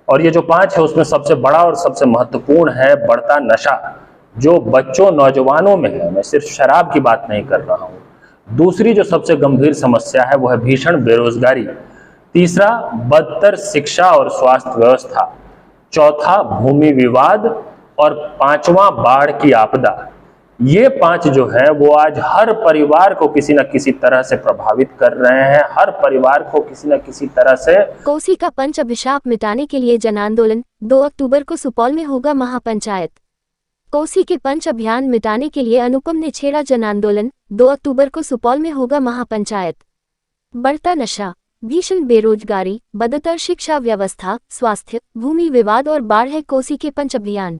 और ये जो 5 है उसमें सबसे बड़ा और सबसे महत्वपूर्ण है बढ़ता नशा, जो बच्चों नौजवानों में है। मैं सिर्फ शराब की बात नहीं कर रहा हूँ। दूसरी जो सबसे गंभीर समस्या है वो है भीषण बेरोजगारी। तीसरा बदतर शिक्षा और स्वास्थ्य व्यवस्था। चौथा भूमि विवाद। और पांचवा बाढ़ की आपदा। ये 5 जो है वो आज हर परिवार को किसी न किसी तरह से प्रभावित कर रहे हैं। हर परिवार को किसी न किसी तरह से। कोसी का पंच अभिशाप मिटाने के लिए जन आंदोलन। 2 अक्टूबर को सुपौल में होगा महापंचायत। कोसी के पंच अभियान मिटाने के लिए अनुपम ने छेड़ा जन आंदोलन। 2 अक्टूबर को सुपौल में होगा महापंचायत। बढ़ता नशा, भीषण बेरोजगारी, बदतर शिक्षा व्यवस्था, स्वास्थ्य, भूमि विवाद और बाढ़ है कोसी के पंच अभियान।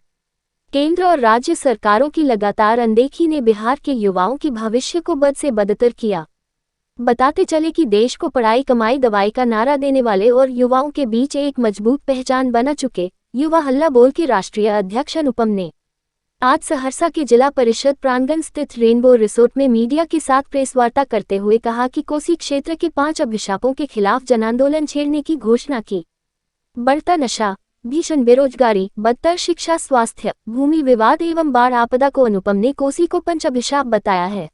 केंद्र और राज्य सरकारों की लगातार अनदेखी ने बिहार के युवाओं की भविष्य को बद से बदतर किया। बताते चले कि देश को पढ़ाई कमाई दवाई का नारा देने वाले और युवाओं के बीच एक मजबूत पहचान बना चुके युवा हल्ला बोल के राष्ट्रीय अध्यक्ष अनुपम ने आज सहरसा के जिला परिषद प्रांगण स्थित रेनबो रिसोर्ट में मीडिया के साथ प्रेस वार्ता करते हुए कहा कि कोसी क्षेत्र के 5 अभिशापों के खिलाफ जन आंदोलन छेड़ने की घोषणा की। बढ़ता नशा, भीषण बेरोजगारी, बदतर शिक्षा, स्वास्थ्य, भूमि विवाद एवं बाढ़ आपदा को अनुपम ने कोसी को पंच अभिशाप बताया है।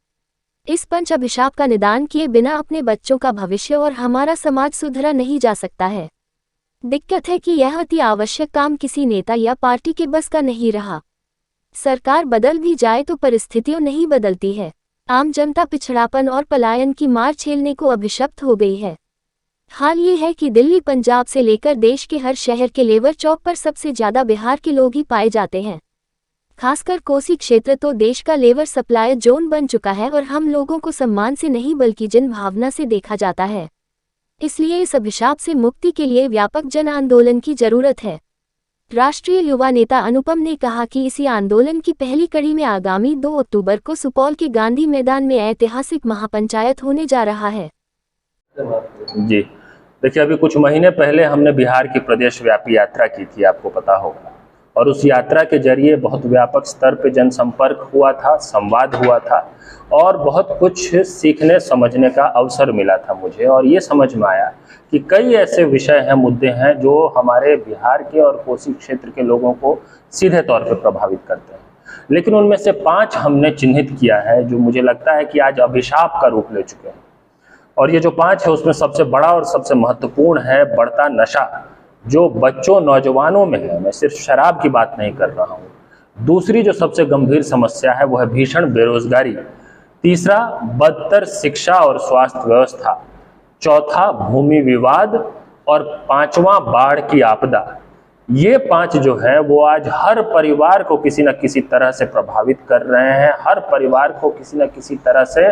इस पंच अभिशाप का निदान किए बिना अपने बच्चों का भविष्य और हमारा समाज सुधरा नहीं जा सकता है। दिक्कत है कि यह अति आवश्यक काम किसी नेता या पार्टी के बस का नहीं रहा। सरकार बदल भी जाए तो परिस्थितियां नहीं बदलती है। आम जनता पिछड़ापन और पलायन की मार झेलने को अभिशप्त हो गई है। हाल ये है कि दिल्ली पंजाब से लेकर देश के हर शहर के लेबर चौक पर सबसे ज्यादा बिहार के लोग ही पाए जाते हैं। खासकर कोसी क्षेत्र तो देश का लेबर सप्लाई जोन बन चुका है और हम लोगों को सम्मान से नहीं बल्कि जन भावना से देखा जाता है। इसलिए इस अभिशाप से मुक्ति के लिए व्यापक जन आंदोलन की जरूरत है। राष्ट्रीय युवा नेता अनुपम ने कहा कि इसी आंदोलन की पहली कड़ी में आगामी 2 अक्टूबर को सुपौल के गांधी मैदान में ऐतिहासिक महापंचायत होने जा रहा है। जी देखिए, अभी कुछ महीने पहले हमने बिहार की प्रदेश व्यापी यात्रा की थी, आपको पता होगा। और उस यात्रा के जरिए बहुत व्यापक स्तर पे जनसंपर्क हुआ था, संवाद हुआ था और बहुत कुछ सीखने समझने का अवसर मिला था मुझे। और ये समझ में आया कि कई ऐसे विषय हैं, मुद्दे हैं जो हमारे बिहार के और कोसी क्षेत्र के लोगों को सीधे तौर पे प्रभावित करते हैं। लेकिन उनमें से 5 हमने चिन्हित किया है जो मुझे लगता है कि आज अभिशाप का रूप ले चुके हैं। और ये जो 5 है उसमें सबसे बड़ा और सबसे महत्वपूर्ण है बढ़ता नशा, जो बच्चों नौजवानों में है। मैं सिर्फ शराब की बात नहीं कर रहा हूँ। दूसरी जो सबसे गंभीर समस्या है वो है भीषण बेरोजगारी। तीसरा बदतर शिक्षा और स्वास्थ्य व्यवस्था। चौथा भूमि विवाद। और पांचवा बाढ़ की आपदा। ये 5 जो है वो आज हर परिवार को किसी न किसी तरह से प्रभावित कर रहे हैं। हर परिवार को किसी न किसी तरह से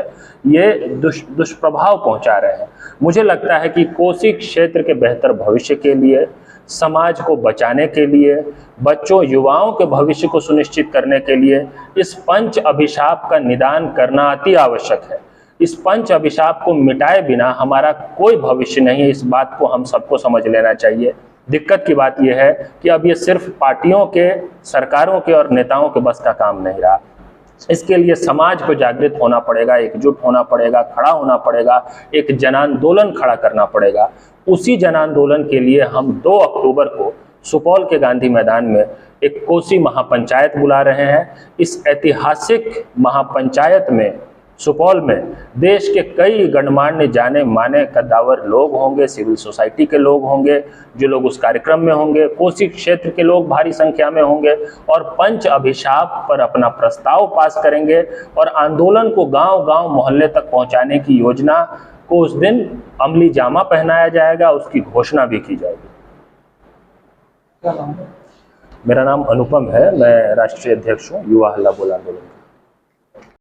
ये दुष्प्रभाव पहुंचा रहे हैं। मुझे लगता है कि कोसी क्षेत्र के बेहतर भविष्य के लिए, समाज को बचाने के लिए, बच्चों युवाओं के भविष्य को सुनिश्चित करने के लिए इस पंच अभिशाप का निदान करना अति आवश्यक है। इस पंच अभिशाप को मिटाए बिना हमारा कोई भविष्य नहीं है। इस बात को हम सबको समझ लेना चाहिए। दिक्कत की बात यह है कि अब ये सिर्फ पार्टियों के, सरकारों के और नेताओं के बस का काम नहीं रहा। इसके लिए समाज को जागृत होना पड़ेगा, एकजुट होना पड़ेगा, खड़ा होना पड़ेगा, एक जन आंदोलन खड़ा करना पड़ेगा। उसी जन आंदोलन के लिए हम 2 अक्टूबर को सुपौल के गांधी मैदान में एक कोसी महापंचायत बुला रहे हैं। इस ऐतिहासिक महापंचायत में सुपौल में देश के कई गणमान्य जाने माने कद्दावर लोग होंगे, सिविल सोसाइटी के लोग होंगे जो लोग उस कार्यक्रम में होंगे, कोसी क्षेत्र के लोग भारी संख्या में होंगे और पंच अभिशाप पर अपना प्रस्ताव पास करेंगे और आंदोलन को गांव-गांव मोहल्ले तक पहुंचाने की योजना को उस दिन अमली जामा पहनाया जाएगा, उसकी घोषणा भी की जाएगी। मेरा नाम अनुपम है, मैं राष्ट्रीय अध्यक्ष हूँ युवा हल्ला बोल आंदोलन।